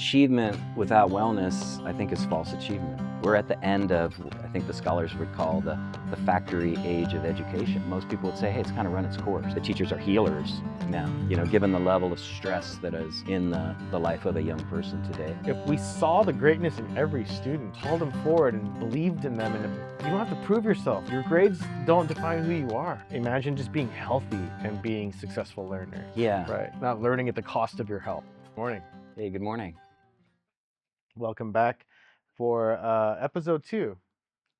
achievement without wellness, I think, is false achievement. We're at the end of, I think the scholars would call the factory age of education. Most people would say, hey, it's kind of run its course. The teachers are healers now, given the level of stress that is in the life of a young person today. If we saw the greatness in every student, called them forward and believed in them, and you don't have to prove yourself. Your grades don't define who you are. Imagine just being healthy and being a successful learner. Yeah. Right. Not learning at the cost of your health. Morning. Hey, good morning. Welcome back for episode 2.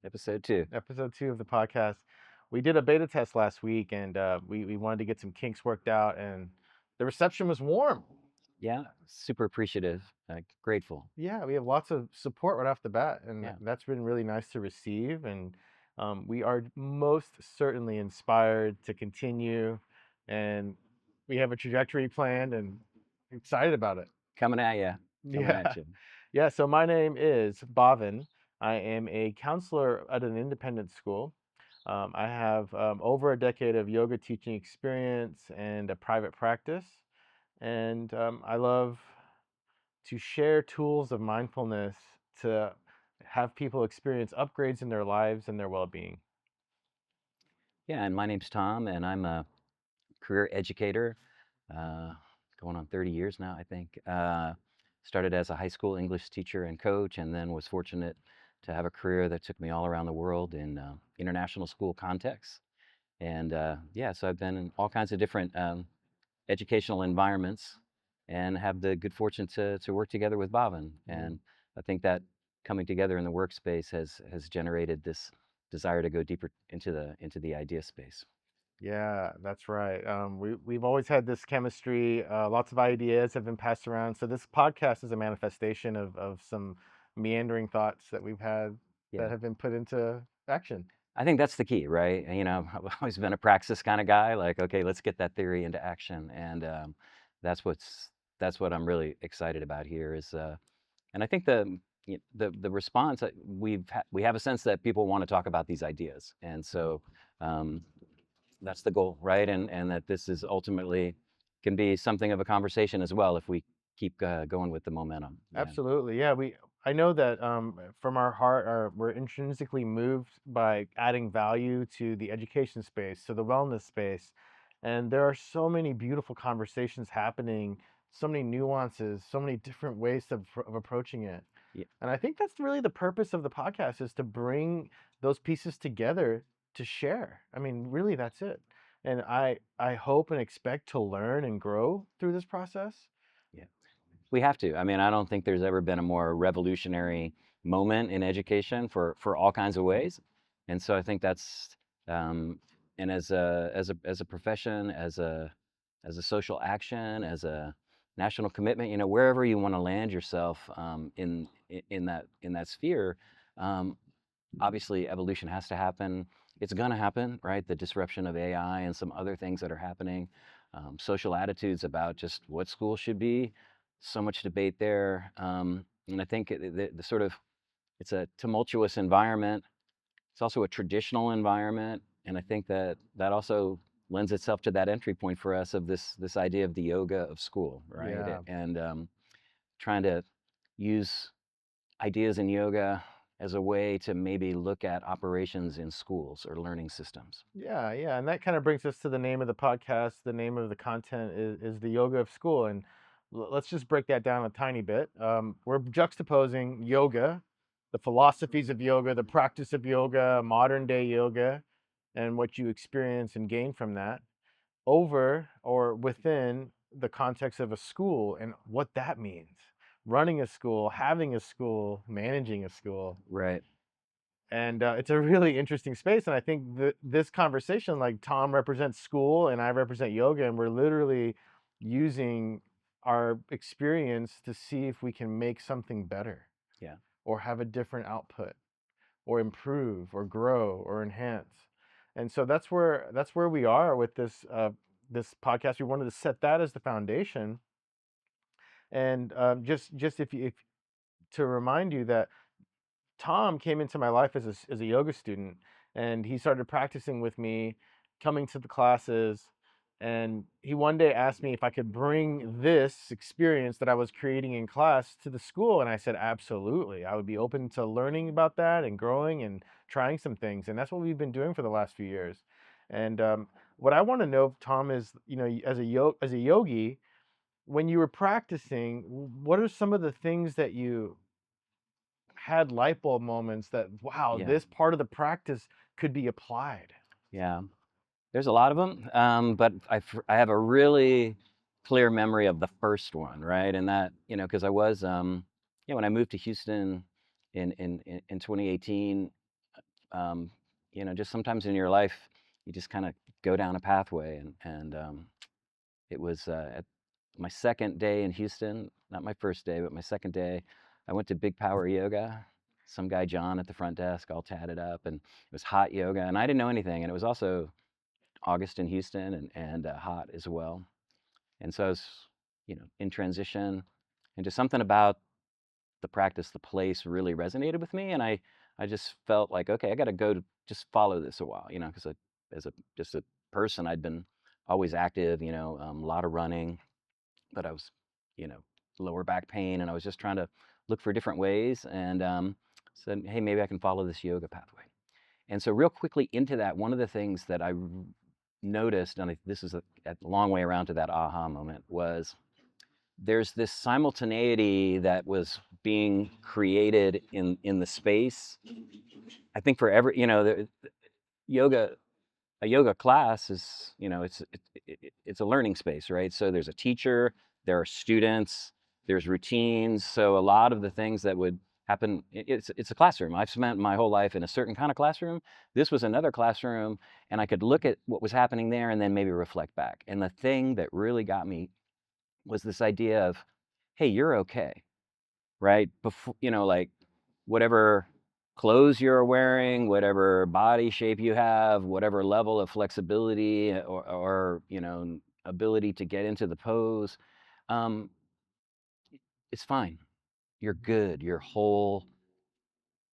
Episode 2. Episode 2 of the podcast. We did a beta test last week, and we wanted to get some kinks worked out, and the reception was warm. Yeah, super appreciative, grateful. Yeah, we have lots of support right off the bat, and Yeah. that's been really nice to receive. And we are most certainly inspired to continue, and we have a trajectory planned and excited about it. Coming at you. Yeah. Yeah, so my name is Bhavin. I am a counselor at an independent school. I have over a decade of yoga teaching experience and a private practice. And I love to share tools of mindfulness to have people experience upgrades in their lives and their well-being. Yeah, and my name's Tom, and I'm a career educator, going on 30 years now, I think. Started as a high school English teacher and coach, and then was fortunate to have a career that took me all around the world in international school contexts. And yeah, so I've been in all kinds of different educational environments and have the good fortune to work together with Bhavin. And I think that coming together in the workspace has generated this desire to go deeper into the idea space. Yeah, that's right. We've always had this chemistry. Lots of ideas have been passed around. So this podcast is a manifestation of some meandering thoughts that we've had Yeah. that have been put into action. I think that's the key, right? And, I've always been a praxis kind of guy. Like, okay, let's get that theory into action, and that's what I'm really excited about here. And I think the response we have a sense that people want to talk about these ideas, and so that's the goal, right? And that this is ultimately can be something of a conversation as well if we keep going with the momentum. Yeah. Absolutely. Yeah, I know that from our heart, we're intrinsically moved by adding value to the education space, to the wellness space. And there are so many beautiful conversations happening, so many nuances, so many different ways of approaching it. Yeah. And I think that's really the purpose of the podcast, is to bring those pieces together to share. I mean, really, that's it. And I hope and expect to learn and grow through this process. Yeah. We have to. I mean, I don't think there's ever been a more revolutionary moment in education for all kinds of ways, and so I think that's and as a profession, as a social action, as a national commitment, wherever you want to land yourself in that sphere, um, obviously evolution has to happen. It's going to happen, right? The disruption of AI and some other things that are happening, social attitudes about just what school should be. So much debate there, and I think the sort of it's a tumultuous environment. It's also a traditional environment, and I think that also lends itself to that entry point for us of this idea of the yoga of school, right? Yeah. And trying to use ideas in yoga as a way to maybe look at operations in schools or learning systems. Yeah, yeah, and that kind of brings us to the name of the podcast. The name of the content is the yoga of school, and let's just break that down a tiny bit. We're juxtaposing yoga, the philosophies of yoga, the practice of yoga, modern day yoga, and what you experience and gain from that, over or within the context of a school and what that means. Running a school, having a school, managing a school. Right. And it's a really interesting space. And I think that this conversation, like, Tom represents school and I represent yoga, and we're literally using our experience to see if we can make something better. Yeah. Or have a different output, or improve, or grow, or enhance. And so that's where we are with this podcast. We wanted to set that as the foundation. And just if to remind you that Tom came into my life as a yoga student, and he started practicing with me, coming to the classes, And he one day asked me if I could bring this experience that I was creating in class to the school. And I said, absolutely. I would be open to learning about that and growing and trying some things. And that's what we've been doing for the last few years. And what I want to know, Tom, is, as a yogi, when you were practicing, what are some of the things that you had light bulb moments that, wow, Yeah. this part of the practice could be applied? Yeah. There's a lot of them, but I have a really clear memory of the first one, right? And that, because I was, when I moved to Houston in 2018, um, just sometimes in your life, you just kind of go down a pathway, and it was at my second day in Houston, not my first day, but my second day. I went to Big Power Yoga. Some guy John at the front desk, all tatted up, and it was hot yoga, and I didn't know anything, and it was also August in Houston and hot as well. And so I was, in transition, and just something about the practice, the place really resonated with me, and I just felt like, okay, I got to go to just follow this a while, because as a just a person, I'd been always active, a lot of running, but I was, you know, lower back pain, and I was just trying to look for different ways, and said, hey, maybe I can follow this yoga pathway. And so, real quickly into that, one of the things that I noticed, and this is a long way around to that aha moment, was there's this simultaneity that was being created in the space. I think for every, yoga, a yoga class is, it's a learning space, right? So there's a teacher, there are students, there's routines. So a lot of the things that would happen, it's a classroom. I've spent my whole life in a certain kind of classroom. This was another classroom, and I could look at what was happening there and then maybe reflect back. And the thing that really got me was this idea of, hey, you're okay, right? Before, like whatever clothes you're wearing, whatever body shape you have, whatever level of flexibility or ability to get into the pose, um, it's fine. You're good. You're whole.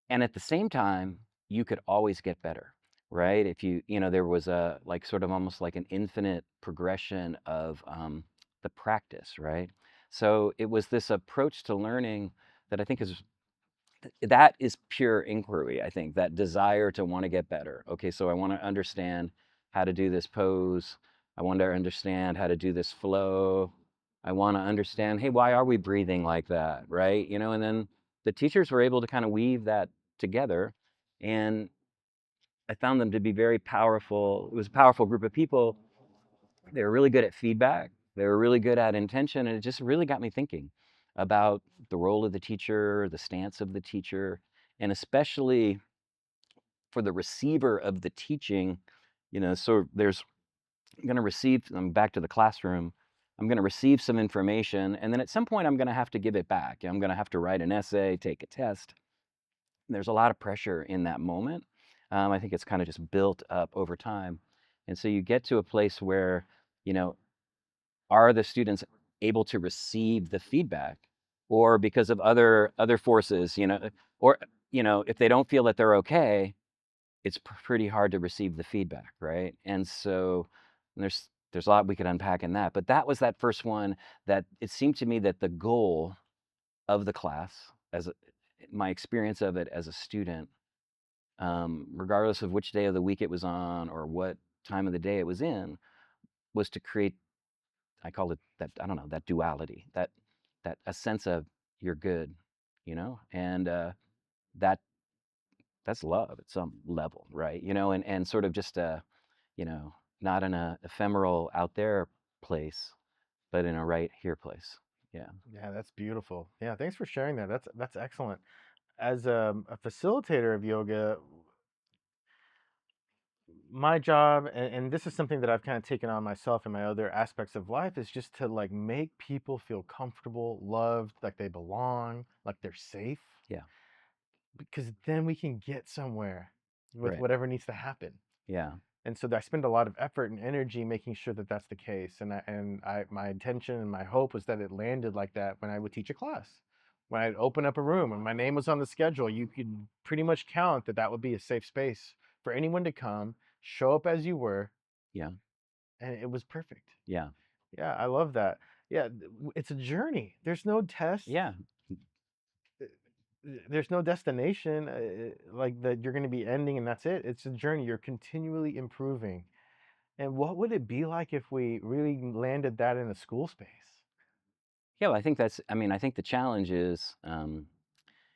And at the same time, you could always get better, right? If there was a like sort of almost like an infinite progression of the practice, right? So it was this approach to learning that I think is pure inquiry. I think that desire to want to get better. Okay, so I want to understand how to do this pose. I want to understand how to do this flow. I want to understand, hey, why are we breathing like that, right? And then the teachers were able to kind of weave that together, and I found them to be very powerful. It was a powerful group of people. They were really good at feedback. They were really good at intention, and it just really got me thinking about the role of the teacher, the stance of the teacher, and especially for the receiver of the teaching. So I'm going to receive. I'm back to the classroom. I'm going to receive some information, and then at some point, I'm going to have to give it back. I'm going to have to write an essay, take a test. There's a lot of pressure in that moment. I think it's kind of just built up over time, and so you get to a place where, you know, are the students able to receive the feedback, or because of other forces, or if they don't feel that they're okay, it's pretty hard to receive the feedback, right? And so there's a lot we could unpack in that, but that was that first one that it seemed to me that the goal of the class, my experience of it as a student, regardless of which day of the week it was on or what time of the day it was in, was to create, I call it that, I don't know, that duality, that a sense of you're good, and that that's love at some level, right? And sort of just you know, not in a ephemeral out there place, but in a right here place. Yeah. Yeah, that's beautiful. Yeah, thanks for sharing that. That's excellent. As a facilitator of yoga, my job, and this is something that I've kind of taken on myself in my other aspects of life, is just to like make people feel comfortable, loved, like they belong, like they're safe, Yeah. because then we can get somewhere with Right. whatever needs to happen. Yeah. And so I spend a lot of effort and energy making sure that that's the case. My intention and my hope was that it landed like that when I would teach a class. When I'd open up a room and my name was on the schedule, you could pretty much count that that would be a safe space for anyone to come, show up as you were, Yeah. and it was perfect. Yeah. Yeah, I love that. Yeah, it's a journey. There's no test. Yeah. uh, There's no destination like that you're going to be ending and that's it. It's a journey. You're continually improving. And what would it be like if we really landed that in a school space? Yeah, well, I think that's, I mean, I think the challenge is,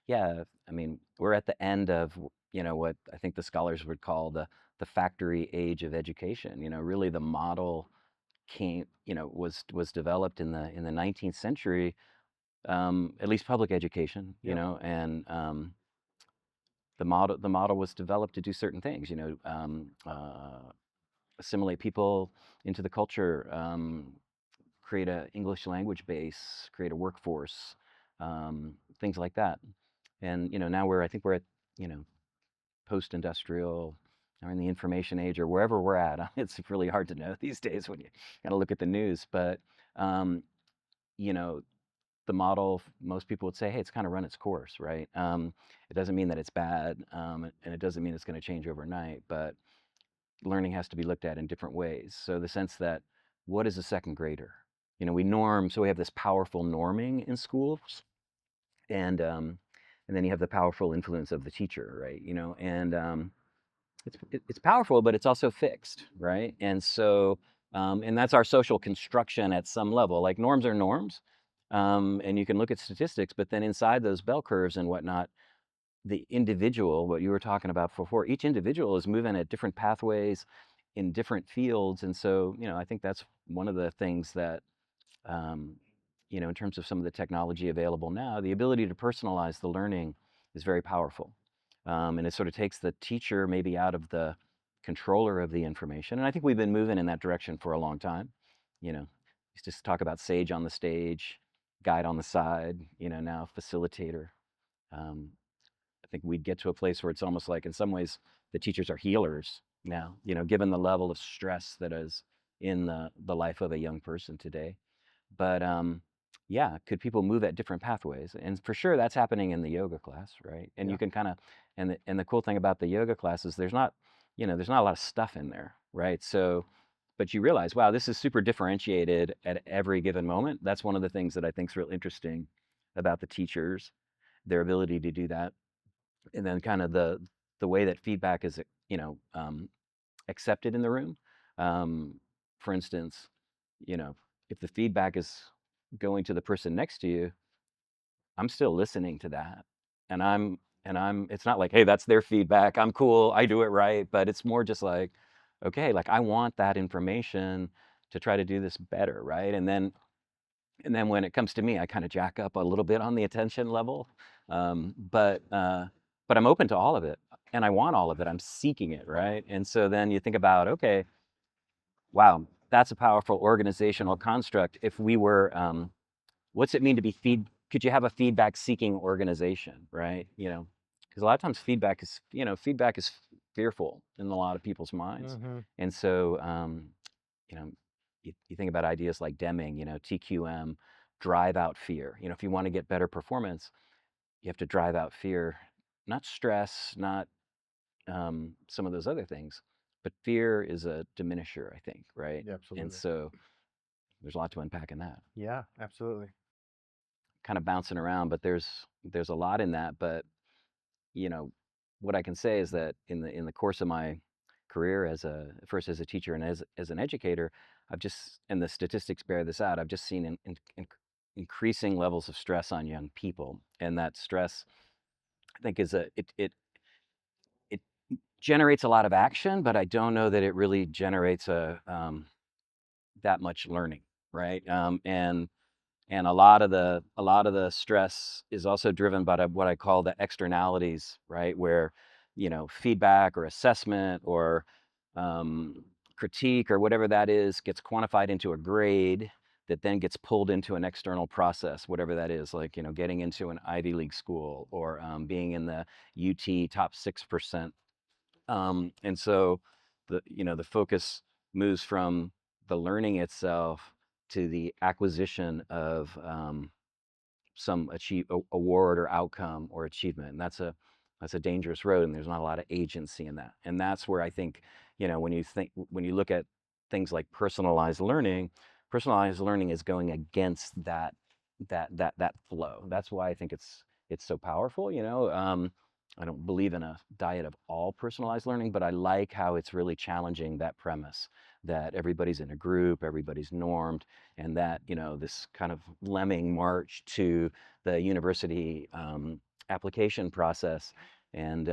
yeah, I mean, we're at the end of, what I think the scholars would call the factory age of education. Really the model came, was developed in the 19th century, at least public education, Yep. and the model was developed to do certain things, assimilate people into the culture, create a English language base, create a workforce, things like that. And now I think we're at you know post-industrial or in the information age or wherever we're at. It's really hard to know these days when you got to look at the news. But um, you know, the model, most people would say, hey, it's kind of run its course, right? It doesn't mean that it's bad, and it doesn't mean it's going to change overnight. But learning has to be looked at in different ways. So the sense that what is a second grader? We norm, so we have this powerful norming in schools, and then you have the powerful influence of the teacher, right? And it's powerful, but it's also fixed, right? And that's our social construction at some level. Like norms are norms, and you can look at statistics, but then inside those bell curves and whatnot, the individual, what you were talking about before, each individual is moving at different pathways in different fields, and so I think that's one of the things that um, in terms of some of the technology available now, the ability to personalize the learning is very powerful. And it sort of takes the teacher maybe out of the controller of the information. And I think we've been moving in that direction for a long time. Used to talk about sage on the stage, guide on the side, now facilitator. Um, I think we'd get to a place where it's almost like, in some ways, the teachers are healers now, given the level of stress that is in the life of a young person today. But yeah, could people move at different pathways? And for sure, that's happening in the yoga class, right? And Yeah. you can kind of, and the cool thing about the yoga class is there's not a lot of stuff in there, right? So, but you realize, wow, this is super differentiated at every given moment. That's one of the things that I think is real interesting about the teachers, their ability to do that, and then kind of the way that feedback is, you know, um, accepted in the room. Um, for instance, you know, if the feedback is going to the person next to you, I'm still listening to that. It's not like, hey, that's their feedback. I'm cool. I do it right. But it's more just like, okay, like I want that information to try to do this better. Right. And then when it comes to me, I kind of jack up a little bit on the attention level. But I'm open to all of it and I want all of it. I'm seeking it. Right. And so then you think about, okay, wow, that's a powerful organizational construct. If we were, what's it mean to be could you have a feedback seeking organization, right? Because a lot of times feedback is fearful in a lot of people's minds. Mm-hmm. And so, you know, you think about ideas like Deming, TQM, drive out fear. If you want to get better performance, you have to drive out fear, not stress, not some of those other things, but fear is a diminisher, I think, right? Yeah, And absolutely. so there's a lot to unpack in that. Yeah, absolutely. Kind of bouncing around, but there's a lot in that. But you know, what I can say is that in the course of my career first as a teacher and as an educator, and the statistics bear this out, I've just seen increasing levels of stress on young people, and that stress, I think, it generates a lot of action, but I don't know that it really generates that much learning, right? And a lot of the stress is also driven by what I call the externalities, right? Where feedback or assessment or critique or whatever that is gets quantified into a grade that then gets pulled into an external process, whatever that is, like getting into an Ivy League school or being in the UT top 6%. And so the focus moves from the learning itself to the acquisition of some award or outcome or achievement, and that's a dangerous road, and there's not a lot of agency in that. And that's where I think when you look at things like personalized learning is going against that flow. That's why I think it's so powerful. I don't believe in a diet of all personalized learning, but I like how it's really challenging that premise that everybody's in a group, everybody's normed, and that this kind of lemming march to the university application process, and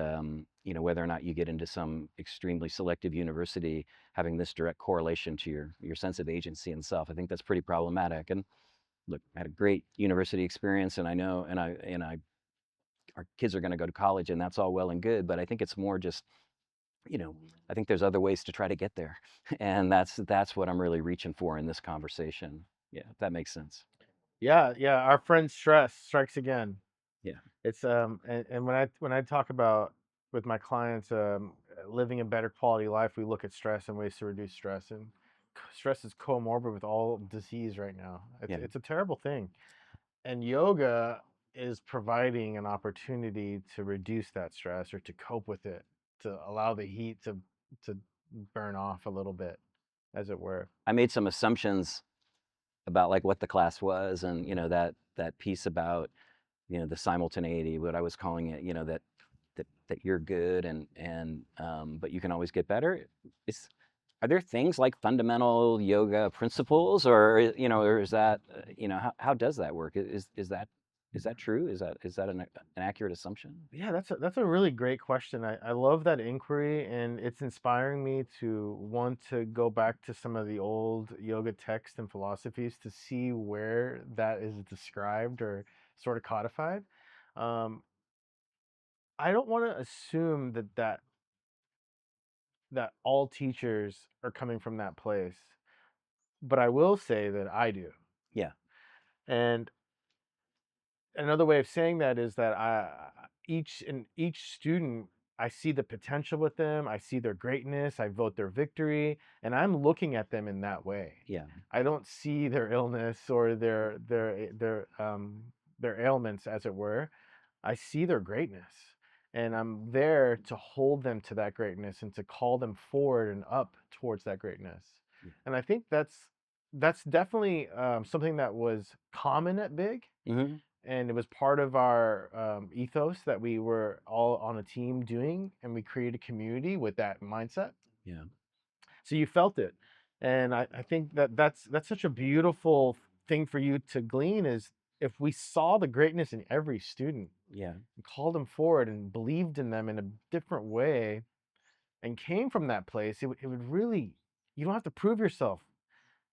whether or not you get into some extremely selective university having this direct correlation to your sense of agency and self. I think that's pretty problematic. And look, I had a great university experience, and I know, and I our kids are going to go to college, and that's all well and good. But I think it's more just, you know, I think there's other ways to try to get there, and that's what I'm really reaching for in this conversation. Yeah, if that makes sense. Yeah, yeah. Our friend stress strikes again. Yeah, It's and when I talk about with my clients living a better quality life, we look at stress and ways to reduce stress. And stress is comorbid with all disease right now. It's yeah. it's a terrible thing. And yoga is providing an opportunity to reduce that stress or to cope with it, to allow the heat to burn off a little bit, as it were. I made some assumptions about like what the class was, and that piece about the simultaneity, what I was calling it, that you're good, and but you can always get better. Is Are there things like fundamental yoga principles, or is that how does that work? Is that true? Is that an accurate assumption? Yeah, that's a really great question. I love that inquiry, and it's inspiring me to want to go back to some of the old yoga texts and philosophies to see where that is described or sort of codified. Um, I don't want to assume that all teachers are coming from that place, but I will say that I do. Yeah, And another way of saying that is that each student, I see the potential with them, I see their greatness, I vote their victory, and I'm looking at them in that way. yeah, I don't see their illness or their ailments, as it were. I see their greatness, and I'm there to hold them to that greatness and to call them forward and up towards that greatness. yeah. And I think that's definitely something that was common at Big, Hmm. and it was part of our ethos that we were all on a team doing, and we created a community with that mindset. Yeah, So you felt it, and I think that's such a beautiful thing for you to glean is if we saw the greatness in every student yeah, and called them forward and believed in them in a different way and came from that place, it would really, you don't have to prove yourself.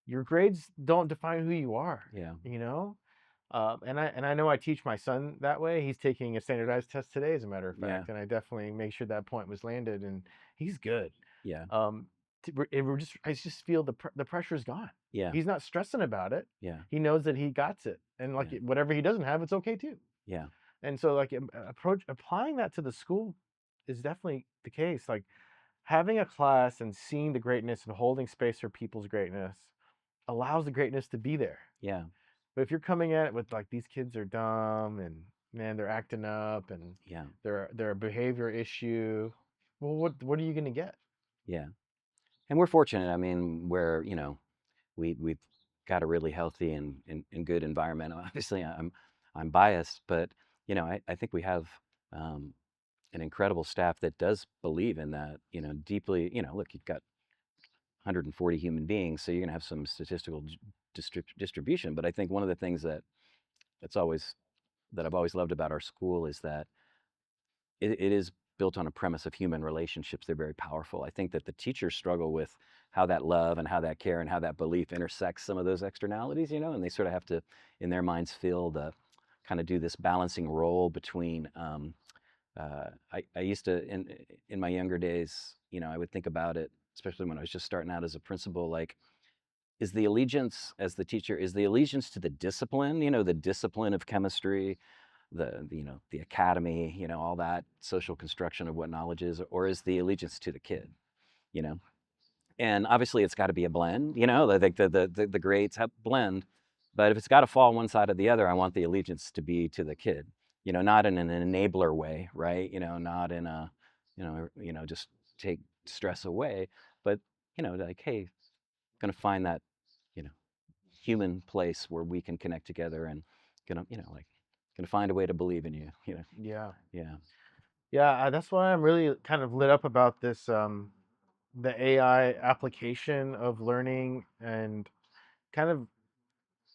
Your grades don't define who you are, yeah, you know? And I know I teach my son that way. He's taking a standardized test today, as a matter of yeah, fact, and I definitely make sure that point was landed, and he's good. yeah, Um, I just feel the pressure's gone. yeah, He's not stressing about it. yeah, He knows that he got it, and like yeah, whatever he doesn't have, it's okay too. yeah, And so like applying that to the school is definitely the case. Like having a class and seeing the greatness and holding space for people's greatness allows the greatness to be there. yeah, But if you're coming at it with like these kids are dumb and man they're acting up and yeah, they're a behavior issue, well what are you gonna get? yeah. And we're fortunate. I mean, where we've got a really healthy and good environment. Obviously, I'm biased, but I think we have um, an incredible staff that does believe in that. Deeply. Look, you've got 140 human beings, so you're gonna have some statistical distribution. But I think one of the things that's always that I've always loved about our school is that it is built on a premise of human relationships. They're very powerful. I think that the teachers struggle with how that love and how that care and how that belief intersects some of those externalities, and they sort of have to, in their minds, feel the kind of do this balancing role between. I used to in my younger days, I would think about it, especially when I was just starting out as a principal, like is the allegiance as the teacher is the allegiance to the discipline, the discipline of chemistry, the academy, all that social construction of what knowledge is, or is the allegiance to the kid, you know? And obviously it's got to be a blend, I think the grades have blend, but if it's got to fall one side or the other, I want the allegiance to be to the kid, not in an enabler way, right? Not in a, just take stress away, but like, hey, going to find that, you know, human place where we can connect together and gonna, like, gonna find a way to believe in you. Yeah. Yeah. Yeah, that's why I'm really kind of lit up about this the AI application of learning and kind of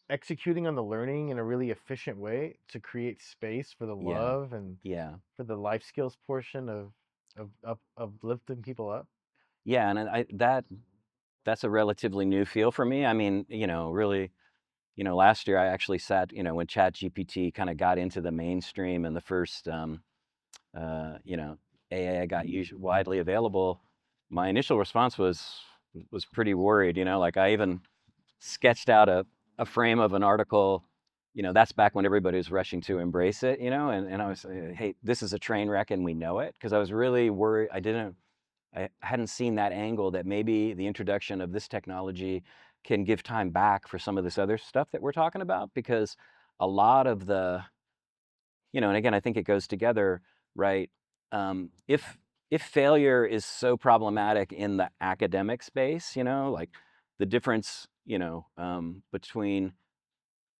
executing on the learning in a really efficient way to create space for the Yeah. love and Yeah. for the life skills portion of lifting people up. Yeah. And that's a relatively new feel for me. I mean, really, last year I actually sat, when Chat GPT kind of got into the mainstream and the first, uh, you know, AI got widely available. My initial response was pretty worried. Like I even sketched out a frame of an article. That's back when everybody was rushing to embrace it. And I was, hey, this is a train wreck, and we know it, because I was really worried. I hadn't seen that angle, that maybe the introduction of this technology can give time back for some of this other stuff that we're talking about, because a lot of the, and again, I think it goes together, right? If failure is so problematic in the academic space, like the difference, between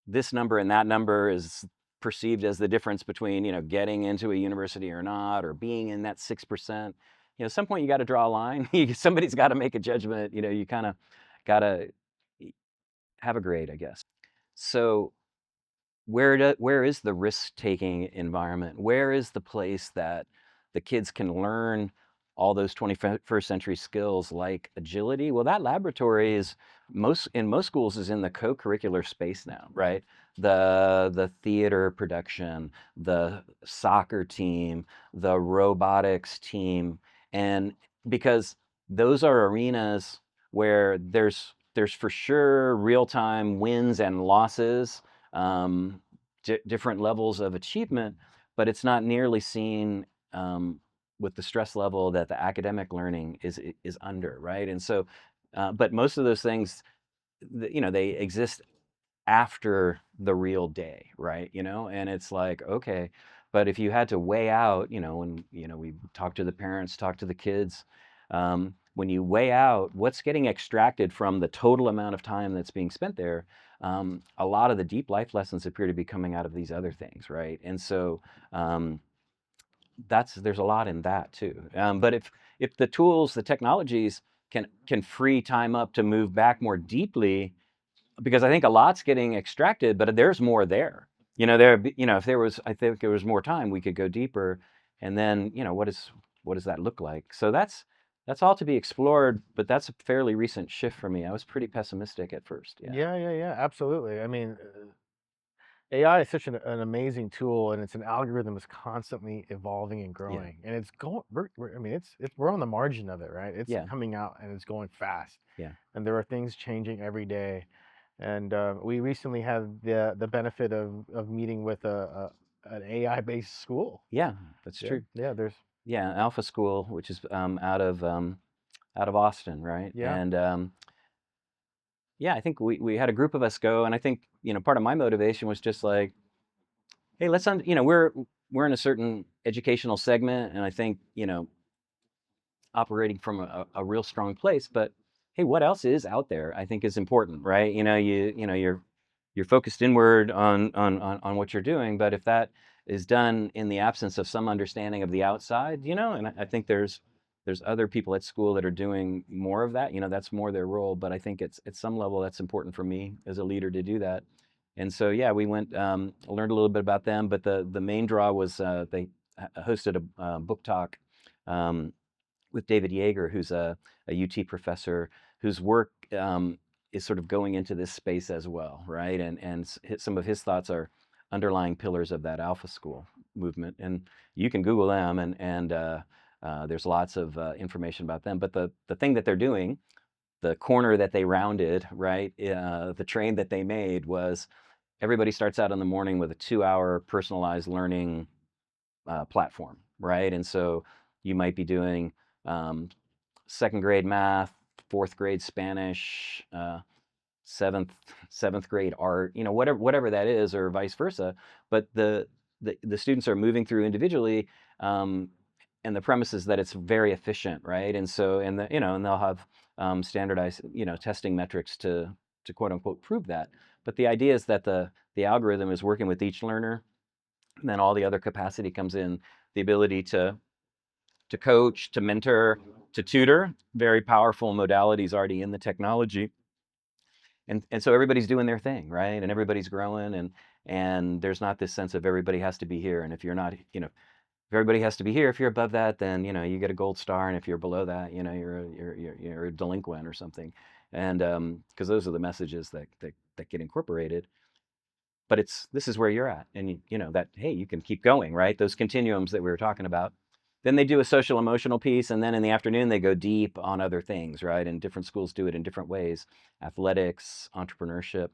this number and that number is perceived as the difference between, getting into a university or not, or being in that 6%. At some point you got to draw a line. Somebody's got to make a judgment. You kind of got to have a grade, I guess. So where is the risk-taking environment? Where is the place that the kids can learn all those 21st century skills like agility? Well, that laboratory is in most schools is in the co-curricular space now, right? The theater production, the soccer team, the robotics team, and because those are arenas where there's for sure real-time wins and losses, um, different levels of achievement, but it's not nearly seen, with the stress level that the academic learning is under, right? And so, but most of those things, they exist after the real day, right? And it's like, okay, but if you had to weigh out, when, we talk to the parents, talk to the kids, when you weigh out what's getting extracted from the total amount of time that's being spent there, a lot of the deep life lessons appear to be coming out of these other things, right? And so, um, there's a lot in that too. But if the tools, the technologies can free time up to move back more deeply, because I think a lot's getting extracted, but there's more there. If there was, I think there was more time, we could go deeper, and then, what does that look like? So that's all to be explored, but that's a fairly recent shift for me. I was pretty pessimistic at first. Yeah. Yeah, yeah, yeah, absolutely. I mean, AI is such an amazing tool, and it's an algorithm that's constantly evolving and Yeah. growing, and it's going. I mean, we're on the margin of it, right? It's Yeah. coming out and it's going fast, Yeah. and there are things changing every day. And we recently had the benefit of meeting with an AI based school. Yeah. That's Yeah, true. yeah. There's Yeah. Alpha School, which is, out of Austin, right? yeah, And, yeah, I think we had a group of us go, and I think, part of my motivation was just like, hey, we're in a certain educational segment, and I think, operating from a real strong place. But hey, what else is out there? I think is important, right? You're focused inward on what you're doing, but if that is done in the absence of some understanding of the outside, and I think there's other people at school that are doing more of that. That's more their role. But I think it's at some level that's important for me as a leader to do that. And so, yeah, we went, learned a little bit about them, but the main draw was, they hosted a book talk, um, with David Yeager, who's a UT professor whose work, is sort of going into this space as well, right? And some of his thoughts are underlying pillars of that Alpha School movement. And you can Google them, and there's lots of information about them. But the thing that they're doing, the corner that they rounded, right, the train that they made was, everybody starts out in the morning with a 2-hour personalized learning, platform, right? And so you might be doing, um, second grade math, fourth grade Spanish, seventh seventh grade art, whatever that is, or vice versa. But the students are moving through individually, um, and the premise is that it's very efficient, right? And so, and the, and they'll have standardized, testing metrics to quote unquote prove that. But the idea is that the algorithm is working with each learner, and then all the other capacity comes in, the ability to coach, to mentor, to tutor, very powerful modalities already in the technology. And so everybody's doing their thing, right? And everybody's growing, and there's not this sense of everybody has to be here. And if you're not, if everybody has to be here, if you're above that, then you get a gold star, and if you're below that, you're a delinquent or something. And because those are the messages that get incorporated. But this is where you're at, and that, hey, you can keep going, right? Those continuums that we were talking about. Then they do a social emotional piece, and then in the afternoon they go deep on other things, right? And different schools do it in different ways: athletics, entrepreneurship.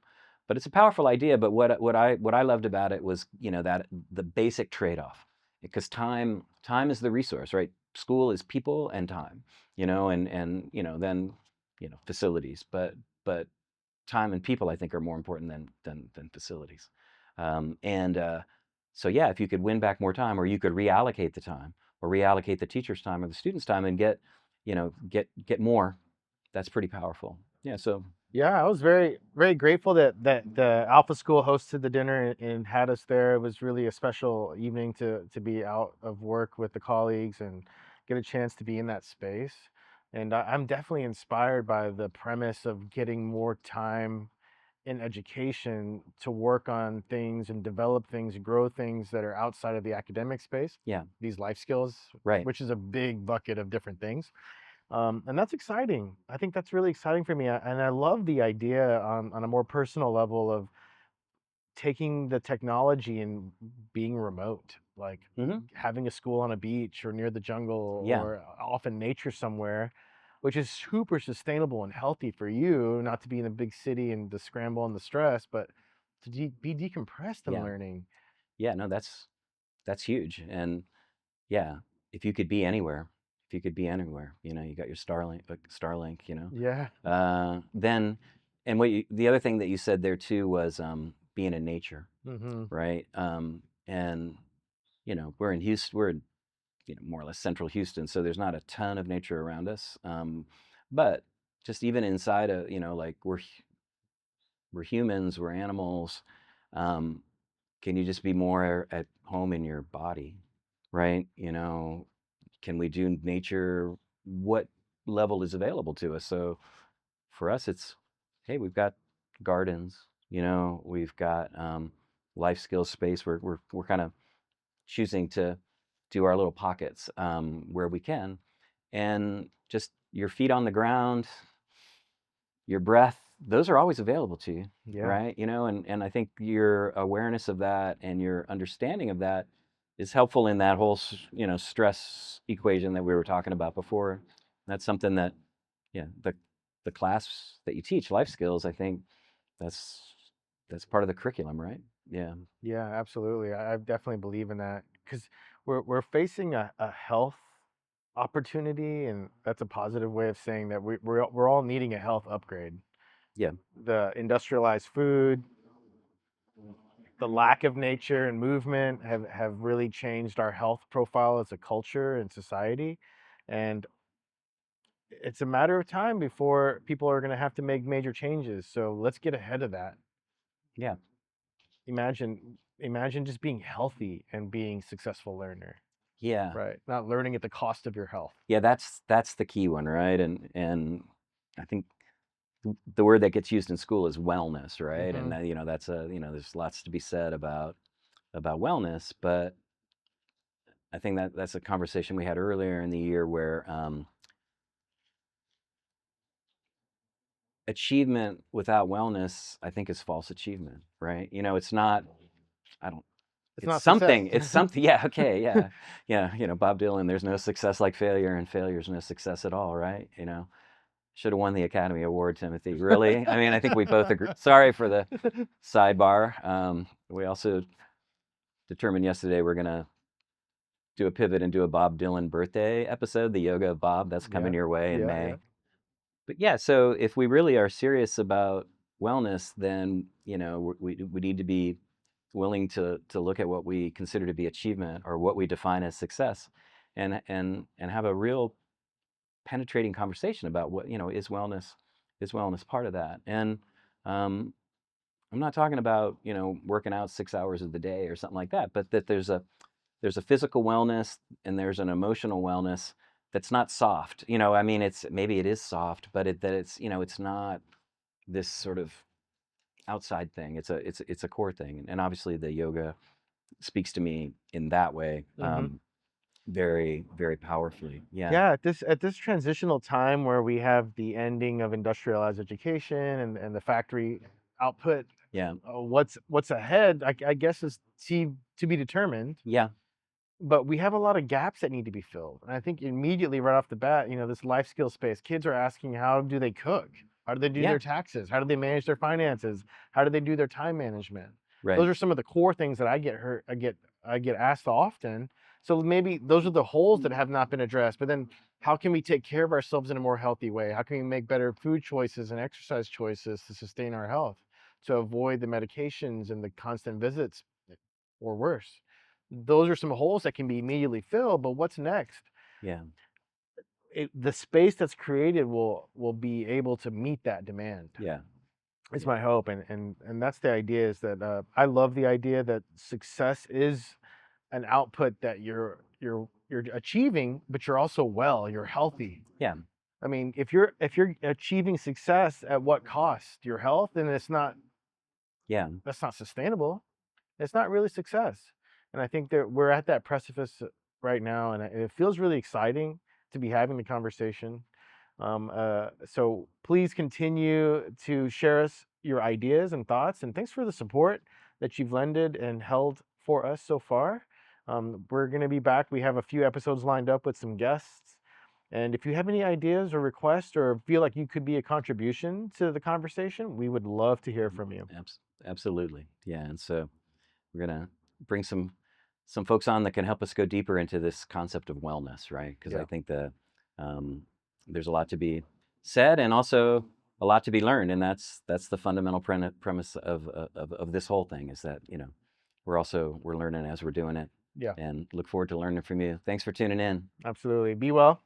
But it's a powerful idea. But what I loved about it was, that the basic trade-off, because time is the resource, right? School is people and time, and then facilities, but time and people, I think, are more important than facilities. And so yeah, if you could win back more time, or you could reallocate the time, or reallocate the teacher's time or the student's time, and get more, that's pretty powerful. Yeah. So Yeah, I was very, very grateful that the Alpha School hosted the dinner and had us there. It was really a special evening to be out of work with the colleagues and get a chance to be in that space. And I'm definitely inspired by the premise of getting more time in education to work on things and develop things, grow things that are outside of the academic space. yeah, These life skills, right. which is a big bucket of different things. And that's exciting. I think that's really exciting for me. And I love the idea on a more personal level of taking the technology and being remote, like Hmm. having a school on a beach or near the jungle Yeah, or off in nature somewhere, which is super sustainable and healthy for you, not to be in a big city and the scramble and the stress, but to be decompressed and yeah, learning. yeah. No, that's huge. And yeah, if you could be anywhere, if you could be anywhere, you got your Starlink, Yeah. then, and the other thing that you said there too was being in nature, Hmm. right? And we're in Houston, we're in, more or less central Houston, so there's not a ton of nature around us. But just even inside of, like we're humans, we're animals. Um, can you just be more at home in your body, right? Can we do nature? What level is available to us? So for us, it's, hey, we've got gardens, we've got life skills space. We're kind of choosing to do our little pockets where we can, and just your feet on the ground, your breath, those are always available to you, Yeah. right? And I think your awareness of that and your understanding of that is helpful in that whole stress equation that we were talking about before. That's something that, yeah, the class that you teach, life skills, I think that's that's part of the curriculum, right? Yeah. Yeah, absolutely. I definitely believe in that because we're facing a health opportunity, and that's a positive way of saying that we're all needing a health upgrade. Yeah. The industrialized food, the lack of nature and movement have really changed our health profile as a culture and society, and it's a matter of time before people are going to have to make major changes. So let's get ahead of that. Yeah. Imagine just being healthy and being successful learner. Yeah. Right, not learning at the cost of your health. Yeah, that's the key one, right? And I think the word that gets used in school is wellness, right? And Mhm. that's there's lots to be said about wellness, but I think that's a conversation we had earlier in the year where achievement without wellness, I think, is false achievement, right? It's not. I don't. It's It's not success. something. It's something. Yeah. Okay. Yeah. Yeah. Bob Dylan. There's no success like failure, and failure is no success at all, right? Should have won the Academy Award, Timothy. Really? I mean, I think we both agree. Sorry for the sidebar. We also determined yesterday we're gonna do a pivot and do a Bob Dylan birthday episode, the Yoga of Bob. That's coming Yeah, your way in yeah, yeah. May. But yeah, so if we really are serious about wellness, then we need to be willing to look at what we consider to be achievement, or what we define as success, and have a real penetrating conversation about what, is wellness part of that. And um, I'm not talking about, working out 6 hours of the day or something like that, but that there's a physical wellness and there's an emotional wellness that's not soft. I mean, maybe it is soft, but it's not this sort of outside thing. It's a core thing, and obviously the yoga speaks to me in that way, Hmm. very, very powerfully. Yeah, Yeah, at this transitional time where we have the ending of industrialized education and the factory output, yeah, what's ahead, I guess is to be determined. yeah, But we have a lot of gaps that need to be filled. And I think immediately right off the bat, this life skill space, kids are asking, how do they cook? How do they do yeah, their taxes? How do they manage their finances? How do they do their time management? right, Those are some of the core things that I get asked often. So maybe those are the holes that have not been addressed. But then how can we take care of ourselves in a more healthy way? How can we make better food choices and exercise choices to sustain our health, to avoid the medications and the constant visits or worse? Those are some holes that can be immediately filled, but what's next? yeah, The space that's created will be able to meet that demand. yeah, It's yeah, my hope, and that's the idea. Is that I love the idea that success is an output that you're achieving, but you're also you're healthy. yeah, I mean, if you're achieving success at what cost? Your health, then yeah, that's not sustainable. It's not really success. And I think that we're at that precipice right now, and it feels really exciting to be having the conversation. So please continue to share us your ideas and thoughts, and thanks for the support that you've lended and held for us so far. We're going to be back. We have a few episodes lined up with some guests. And if you have any ideas or requests or feel like you could be a contribution to the conversation, we would love to hear from you. absolutely. Yeah, and so we're gonna bring some folks on that can help us go deeper into this concept of wellness, right? Because I Yeah. think um, there's a lot to be said and also a lot to be learned, and that's the fundamental premise of this whole thing is that we're learning as we're doing it, Yeah, and look forward to learning from you. Thanks for tuning in. absolutely. Be well.